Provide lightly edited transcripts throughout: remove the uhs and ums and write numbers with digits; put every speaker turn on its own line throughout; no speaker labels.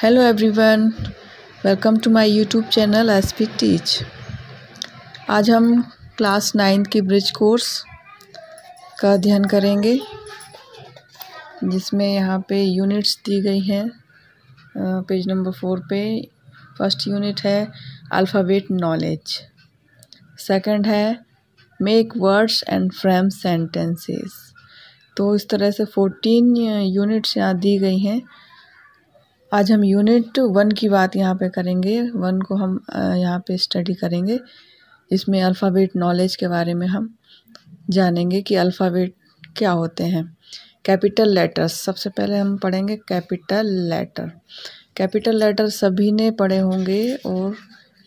Hello everyone, welcome to my YouTube channel SP teach. आज हम class 9 की bridge course का अध्ययन करेंगे, जिसमें यहाँ पे यूनिट्स दी गई हैं। पेज नंबर 4 पे फर्स्ट यूनिट है अल्फ़ाबेट नॉलेज, सेकंड है make words and frame sentences. तो इस तरह से 14 यूनिट्स यहाँ दी गई हैं। आज हम यूनिट 1 की बात यहाँ पे करेंगे। 1 को हम यहाँ पे स्टडी करेंगे। इसमें अल्फ़ाबेट नॉलेज के बारे में हम जानेंगे कि अल्फ़ाबेट क्या होते हैं। कैपिटल लेटर्स, सबसे पहले हम पढ़ेंगे कैपिटल लेटर। कैपिटल लेटर सभी ने पढ़े होंगे और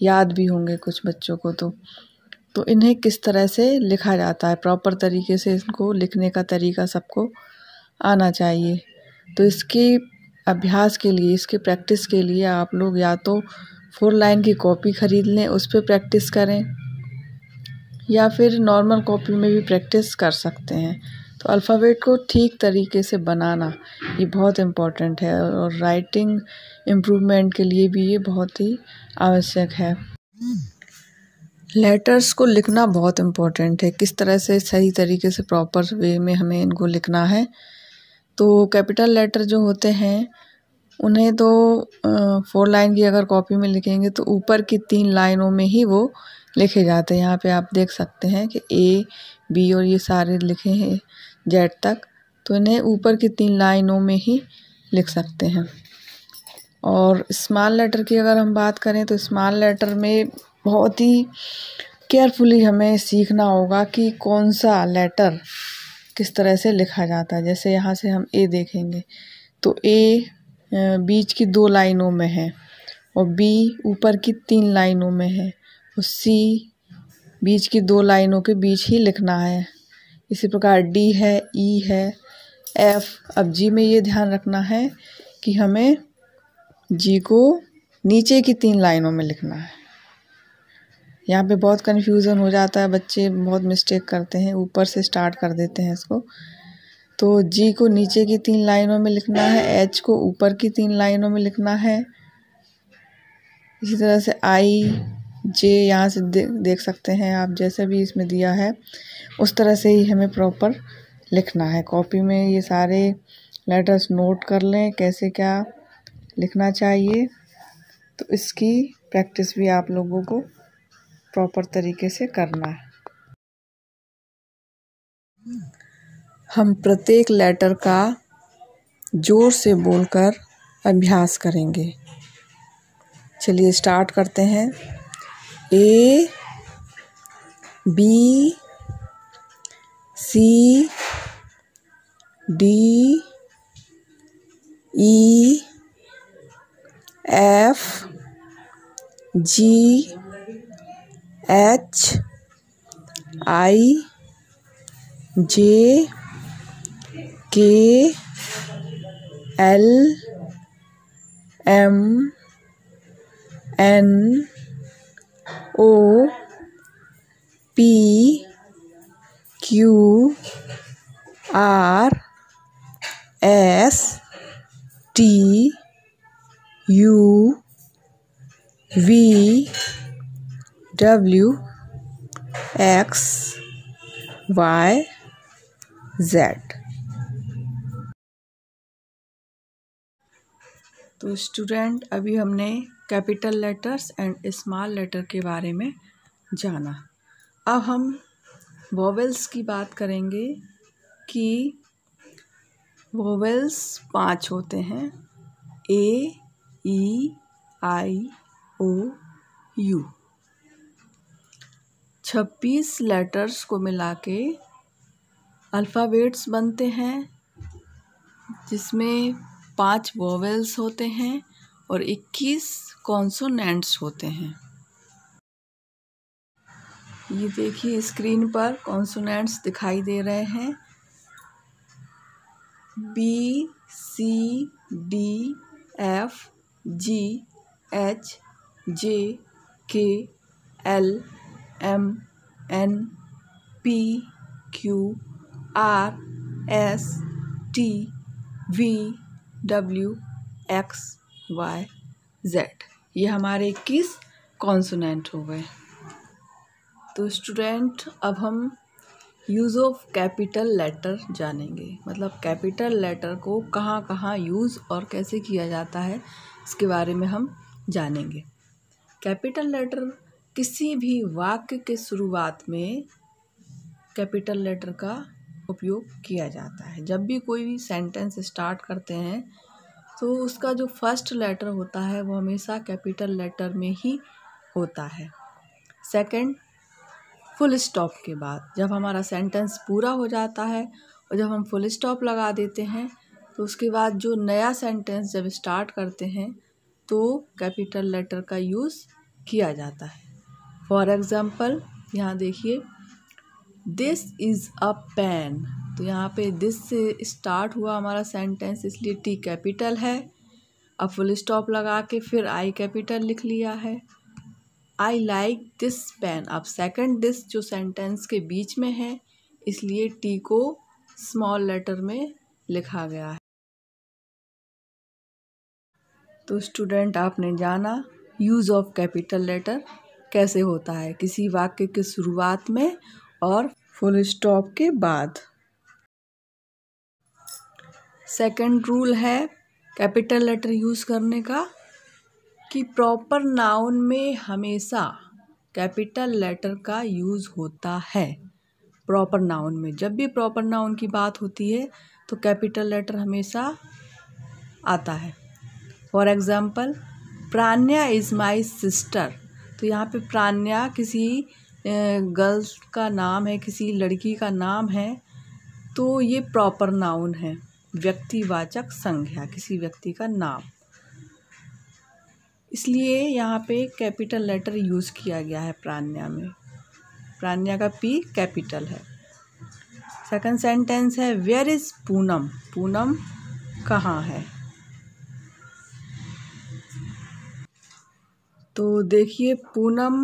याद भी होंगे कुछ बच्चों को। तो इन्हें किस तरह से लिखा जाता है, प्रॉपर तरीके से इनको लिखने का तरीका सबको आना चाहिए। तो इसकी अभ्यास के लिए, इसके प्रैक्टिस के लिए आप लोग या तो 4 लाइन की कॉपी ख़रीद लें, उस पर प्रैक्टिस करें, या फिर नॉर्मल कॉपी में भी प्रैक्टिस कर सकते हैं। तो अल्फ़ाबेट को ठीक तरीके से बनाना ये बहुत इम्पोर्टेंट है और राइटिंग इम्प्रूवमेंट के लिए भी ये बहुत ही आवश्यक है। लेटर्स को लिखना बहुत इम्पोर्टेंट है, किस तरह से सही तरीके से प्रॉपर वे में हमें इनको लिखना है। तो कैपिटल लेटर जो होते हैं उन्हें तो 4 लाइन की अगर कॉपी में लिखेंगे तो ऊपर की 3 लाइनों में ही वो लिखे जाते हैं। यहाँ पे आप देख सकते हैं कि ए, बी और ये सारे लिखे हैं जेड तक, तो इन्हें ऊपर की 3 लाइनों में ही लिख सकते हैं। और स्मॉल लेटर की अगर हम बात करें तो स्मॉल लेटर में बहुत ही केयरफुली हमें सीखना होगा कि कौन सा लेटर किस तरह से लिखा जाता है। जैसे यहाँ से हम ए देखेंगे तो ए बीच की 2 लाइनों में है और बी ऊपर की 3 लाइनों में है और सी बीच की 2 लाइनों के बीच ही लिखना है। इसी प्रकार डी है, ई है, एफ। अब जी में ये ध्यान रखना है कि हमें जी को नीचे की 3 लाइनों में लिखना है। यहाँ पे बहुत कन्फ्यूज़न हो जाता है, बच्चे बहुत मिस्टेक करते हैं, ऊपर से स्टार्ट कर देते हैं इसको। तो जी को नीचे की 3 लाइनों में लिखना है, एच को ऊपर की 3 लाइनों में लिखना है। इसी तरह से आई, जे यहाँ से देख सकते हैं आप, जैसे भी इसमें दिया है उस तरह से ही हमें प्रॉपर लिखना है। कॉपी में ये सारे लेटर्स नोट कर लें कैसे क्या लिखना चाहिए। तो इसकी प्रैक्टिस भी आप लोगों को प्रॉपर तरीके से करना है। हम प्रत्येक लेटर का जोर से बोलकर अभ्यास करेंगे। चलिए स्टार्ट करते हैं। A, B, C, D, E, F, G, H, I, J, K, L, M, N, O, P, Q, R, S, T, U, V, W, X, Y, Z. तो स्टूडेंट, अभी हमने capital letters and small letter के बारे में जाना। अब हम vowels की बात करेंगे कि वोवेल्स 5 होते हैं, ए, ई, आई, ओ, यू। 26 लेटर्स को मिला के अल्फ़ाबेट्स बनते हैं, जिसमें 5 वोवेल्स होते हैं और 21 कॉन्सोनेंट्स होते हैं। ये देखिए स्क्रीन पर कॉन्सोनेंट्स दिखाई दे रहे हैं। B, C, D, F, G, H, J, K, L, M, N, P, Q, R, S, T, V, W, X, Y Z, ये हमारे 21 कॉन्सोनेंट हो गए। तो स्टूडेंट अब हम यूज़ ऑफ कैपिटल लेटर जानेंगे, मतलब कैपिटल लेटर को कहाँ कहाँ यूज़ और कैसे किया जाता है इसके बारे में हम जानेंगे। कैपिटल लेटर किसी भी वाक्य के शुरुआत में कैपिटल लेटर का उपयोग किया जाता है। जब भी कोई भी सेंटेंस स्टार्ट करते हैं तो उसका जो फर्स्ट लेटर होता है वो हमेशा कैपिटल लेटर में ही होता है। सेकंड, फुल स्टॉप के बाद जब हमारा सेंटेंस पूरा हो जाता है और जब हम फुल स्टॉप लगा देते हैं तो उसके बाद जो नया सेंटेंस जब स्टार्ट करते हैं तो कैपिटल लेटर का यूज़ किया जाता है। फॉर एग्ज़ाम्पल यहाँ देखिए, दिस इज़ अ पेन, तो यहाँ पे दिस से स्टार्ट हुआ हमारा सेंटेंस इसलिए टी कैपिटल है। अब फुल स्टॉप लगा के फिर आई कैपिटल लिख लिया है। आई लाइक दिस पेन, अब सेकंड दिस जो सेंटेंस के बीच में है इसलिए टी को स्मॉल लेटर में लिखा गया है। तो स्टूडेंट आपने जाना यूज़ ऑफ कैपिटल लेटर कैसे होता है किसी वाक्य के शुरुआत में और फुल स्टॉप के बाद। सेकंड रूल है कैपिटल लेटर यूज़ करने का कि प्रॉपर नाउन में हमेशा कैपिटल लेटर का यूज़ होता है। प्रॉपर नाउन में जब भी प्रॉपर नाउन की बात होती है तो कैपिटल लेटर हमेशा आता है। For example, Pranya is my sister, तो यहाँ पे प्रान्या किसी गर्ल्स का नाम है, किसी लड़की का नाम है, तो ये प्रॉपर नाउन है, व्यक्तिवाचक संज्ञा, किसी व्यक्ति का नाम, इसलिए यहाँ पे कैपिटल लेटर यूज़ किया गया है प्रान्या में। प्रान्या का पी कैपिटल है। सेकंड सेंटेंस है वेयर इज़ पूनम, पूनम कहाँ है। तो देखिए पूनम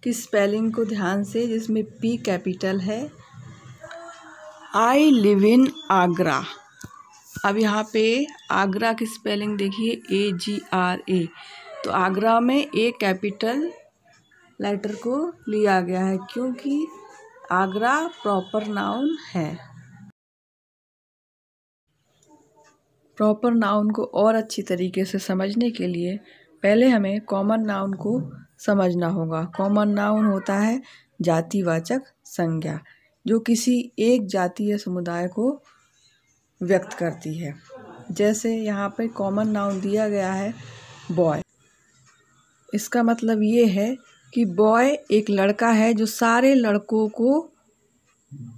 की स्पेलिंग को ध्यान से, जिसमें पी कैपिटल है। आई लिव इन आगरा, अब यहाँ पे आगरा की स्पेलिंग देखिए AGRA, तो आगरा में ए कैपिटल लेटर को लिया गया है क्योंकि आगरा प्रॉपर नाउन है। प्रॉपर नाउन को और अच्छी तरीके से समझने के लिए पहले हमें कॉमन नाउन को समझना होगा। कॉमन नाउन होता है जातिवाचक संज्ञा जो किसी एक जाति या समुदाय को व्यक्त करती है। जैसे यहाँ पे कॉमन नाउन दिया गया है बॉय, इसका मतलब ये है कि बॉय एक लड़का है जो सारे लड़कों को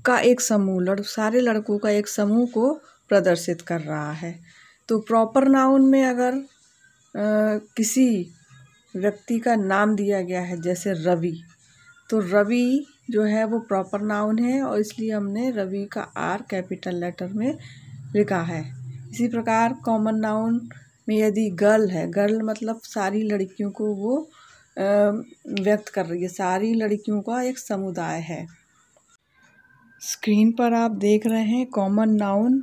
का एक समूह सारे लड़कों का एक समूह को प्रदर्शित कर रहा है। तो प्रॉपर नाउन में अगर किसी व्यक्ति का नाम दिया गया है जैसे रवि, तो रवि जो है वो प्रॉपर नाउन है और इसलिए हमने रवि का आर कैपिटल लेटर में लिखा है। इसी प्रकार कॉमन नाउन में यदि गर्ल है, गर्ल मतलब सारी लड़कियों को वो व्यक्त कर रही है, सारी लड़कियों का एक समुदाय है। स्क्रीन पर आप देख रहे हैं कॉमन नाउन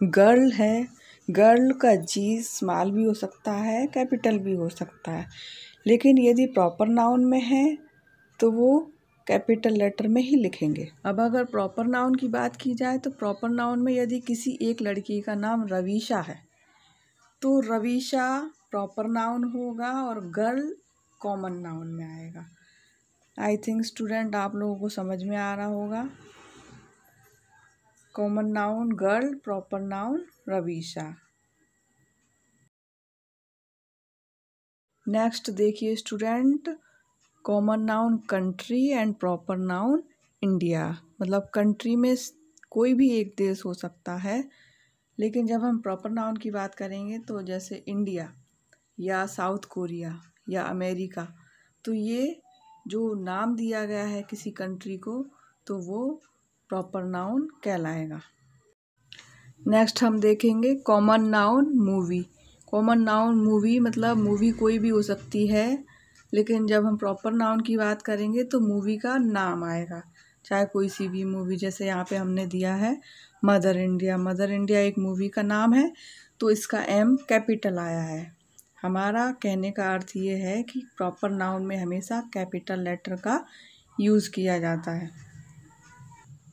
गर्ल है। गर्ल का जी स्मॉल भी हो सकता है, कैपिटल भी हो सकता है, लेकिन यदि प्रॉपर नाउन में है तो वो कैपिटल लेटर में ही लिखेंगे। अब अगर प्रॉपर नाउन की बात की जाए तो प्रॉपर नाउन में यदि किसी एक लड़की का नाम रवीशा है तो रवीशा प्रॉपर नाउन होगा और गर्ल कॉमन नाउन में आएगा। आई थिंक स्टूडेंट आप लोगों को समझ में आ रहा होगा। Common noun girl, proper noun Ravisha. Next देखिए student, common noun country and proper noun India, मतलब कंट्री में कोई भी एक देश हो सकता है, लेकिन जब हम प्रॉपर नाउन की बात करेंगे तो जैसे इंडिया या साउथ कोरिया या अमेरिका, तो ये जो नाम दिया गया है किसी कंट्री को तो वो प्रॉपर नाउन कहलाएगा। नेक्स्ट हम देखेंगे common noun movie. Common noun movie मतलब मूवी कोई भी हो सकती है, लेकिन जब हम प्रॉपर नाउन की बात करेंगे तो मूवी का नाम आएगा, चाहे कोई सी भी मूवी। जैसे यहाँ पे हमने दिया है मदर इंडिया, मदर इंडिया एक मूवी का नाम है तो इसका M कैपिटल आया है। हमारा कहने का अर्थ ये है कि प्रॉपर नाउन में हमेशा कैपिटल लेटर का यूज़ किया जाता है।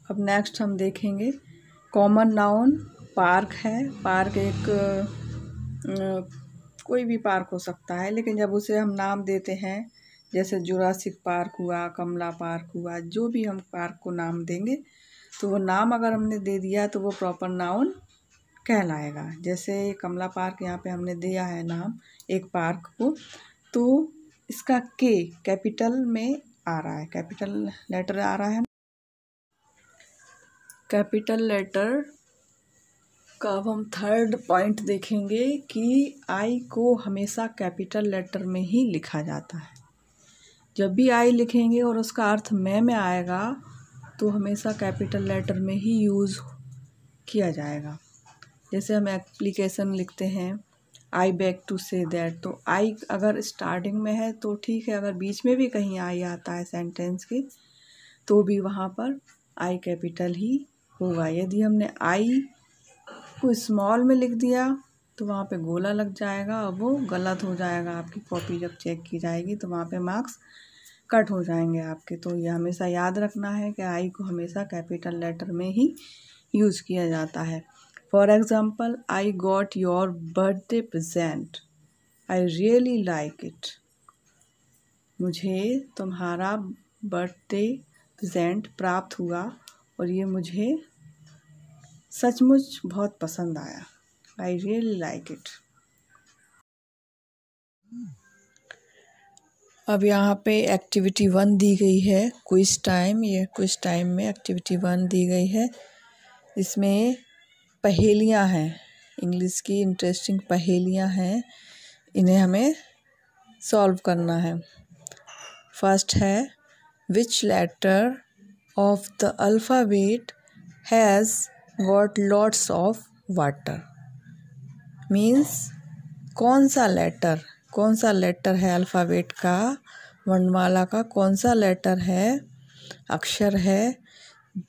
अब नेक्स्ट हम देखेंगे कॉमन नाउन पार्क है। पार्क एक कोई भी पार्क हो सकता है, लेकिन जब उसे हम नाम देते हैं, जैसे जुरासिक पार्क हुआ, कमला पार्क हुआ, जो भी हम पार्क को नाम देंगे तो वो नाम अगर हमने दे दिया तो वो प्रॉपर नाउन कहलाएगा। जैसे कमला पार्क यहाँ पे हमने दिया है नाम एक पार्क को, तो इसका के कैपिटल में आ रहा है, कैपिटल लेटर आ रहा है। कैपिटल लेटर का अब हम थर्ड पॉइंट देखेंगे कि आई को हमेशा कैपिटल लेटर में ही लिखा जाता है। जब भी आई लिखेंगे और उसका अर्थ में आएगा तो हमेशा कैपिटल लेटर में ही यूज़ किया जाएगा। जैसे हम एप्लीकेशन लिखते हैं आई बैक टू से दैट, तो आई अगर स्टार्टिंग में है तो ठीक है, अगर बीच में भी कहीं आई आता है सेंटेंस के तो भी वहाँ पर आई कैपिटल ही होगा। यदि हमने आई को स्मॉल में लिख दिया तो वहाँ पे गोला लग जाएगा और वो गलत हो जाएगा। आपकी कॉपी जब चेक की जाएगी तो वहाँ पे मार्क्स कट हो जाएंगे आपके। तो ये हमेशा याद रखना है कि आई को हमेशा कैपिटल लेटर में ही यूज़ किया जाता है। For example, I got your birthday present, I really like it. मुझे तुम्हारा बर्थडे प्रेजेंट प्राप्त हुआ और ये मुझे सचमुच बहुत पसंद आया। I really like it. अब यहाँ पे एक्टिविटी 1 दी गई है, क्विज टाइम। ये क्विज टाइम में एक्टिविटी 1 दी गई है। इसमें पहेलियाँ हैं, इंग्लिश की इंटरेस्टिंग पहेलियाँ हैं, इन्हें हमें सॉल्व करना है। फर्स्ट है which letter of the alphabet has got lots of water. Means कौन सा लेटर है अल्फ़ाबेट का, वर्णमाला का कौन सा लेटर है, अक्षर है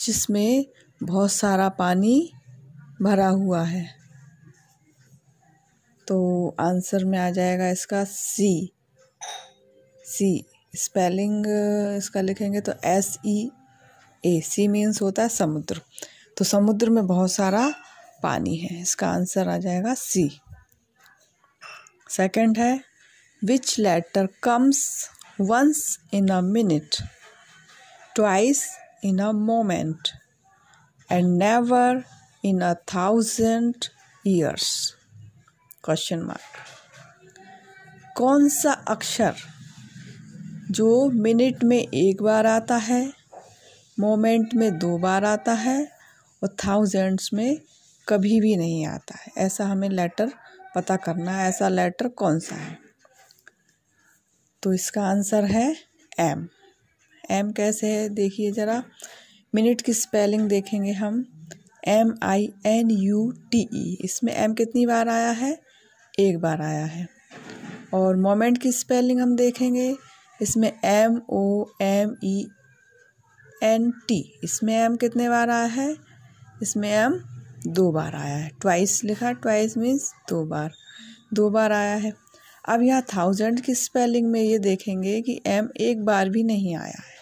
जिसमें बहुत सारा पानी भरा हुआ है। तो आंसर में आ जाएगा इसका सी। स्पेलिंग इसका लिखेंगे तो SEA। सी मीन्स होता है समुद्र, तो समुद्र में बहुत सारा पानी है, इसका आंसर आ जाएगा सी। सेकंड है which letter comes once in a minute, twice in a moment and never in 1,000 years? Question mark. कौन सा अक्षर जो मिनट में एक बार आता है, मोमेंट में 2 बार आता है और थाउजेंड्स में कभी भी नहीं आता है, ऐसा हमें लेटर पता करना है। ऐसा लेटर कौन सा है? तो इसका आंसर है एम। एम कैसे है देखिए ज़रा। मिनट की स्पेलिंग देखेंगे हम, MINUTE। इसमें एम कितनी बार आया है? 1 बार आया है। और मोमेंट की स्पेलिंग हम देखेंगे, इसमें MOMENT। इसमें एम कितने बार आया है? इसमें एम 2 बार आया है। ट्वाइस लिखा, ट्वाइस मीन्स 2 बार आया है। अब यहाँ 1000 की स्पेलिंग में ये देखेंगे कि एम 1 बार भी नहीं आया है,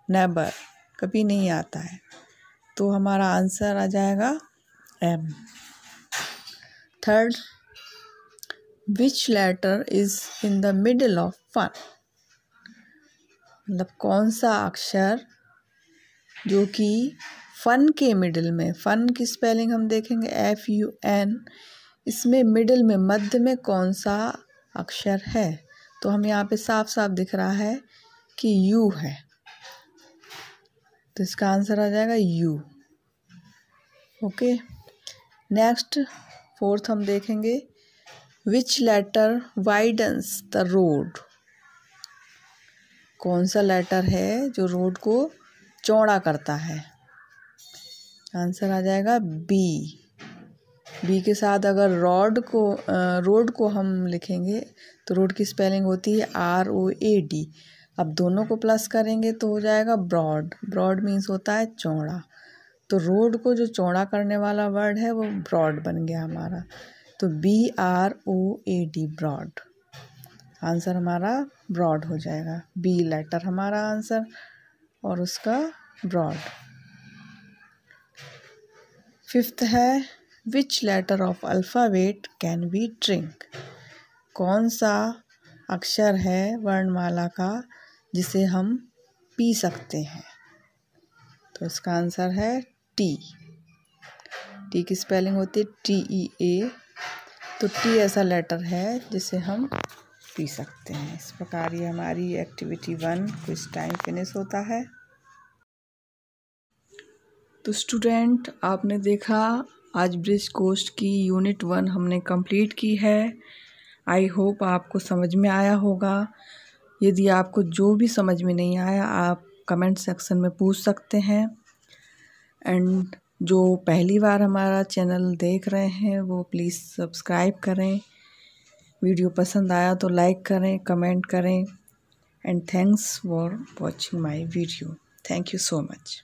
नेवर, कभी नहीं आता है। तो हमारा आंसर आ जाएगा M. Third, which letter is in the middle of fun. मतलब कौन सा अक्षर जो कि फन के मिडिल में, फन की स्पेलिंग हम देखेंगे FUN। इसमें मिडिल में, मध्य में कौन सा अक्षर है? तो हम यहाँ पे साफ साफ दिख रहा है कि U है, तो इसका आंसर आ जाएगा U। ओके, नेक्स्ट फोर्थ हम देखेंगे विच लेटर वाइडन्स द रोड। कौन सा लेटर है जो रोड को चौड़ा करता है? आंसर आ जाएगा बी के साथ अगर रोड को हम लिखेंगे तो रोड की स्पेलिंग होती है ROAD। अब दोनों को प्लस करेंगे तो हो जाएगा ब्रॉड मीन्स होता है चौड़ा। तो रोड को जो चौड़ा करने वाला वर्ड है वो ब्रॉड बन गया हमारा। तो BROAD, ब्रॉड। आंसर हमारा ब्रॉड हो जाएगा। बी लेटर हमारा आंसर और उसका ब्रॉड। फिफ्थ है which letter of alphabet can we drink. कौन सा अक्षर है वर्णमाला का जिसे हम पी सकते हैं। तो इसका आंसर है टी। टी की स्पेलिंग होती है TEA। तो टी ऐसा लेटर है जिसे हम पी सकते हैं। इस प्रकार ये हमारी एक्टिविटी 1 कुछ टाइम फिनिश होता है। तो स्टूडेंट, आपने देखा आज ब्रिज कोस्ट की यूनिट 1 हमने कंप्लीट की है। आई होप आपको समझ में आया होगा। यदि आपको जो भी समझ में नहीं आया आप कमेंट सेक्शन में पूछ सकते हैं। एंड जो पहली बार हमारा चैनल देख रहे हैं वो प्लीज़ सब्सक्राइब करें। वीडियो पसंद आया तो लाइक करें, कमेंट करें। And thanks for watching my video. Thank you so much.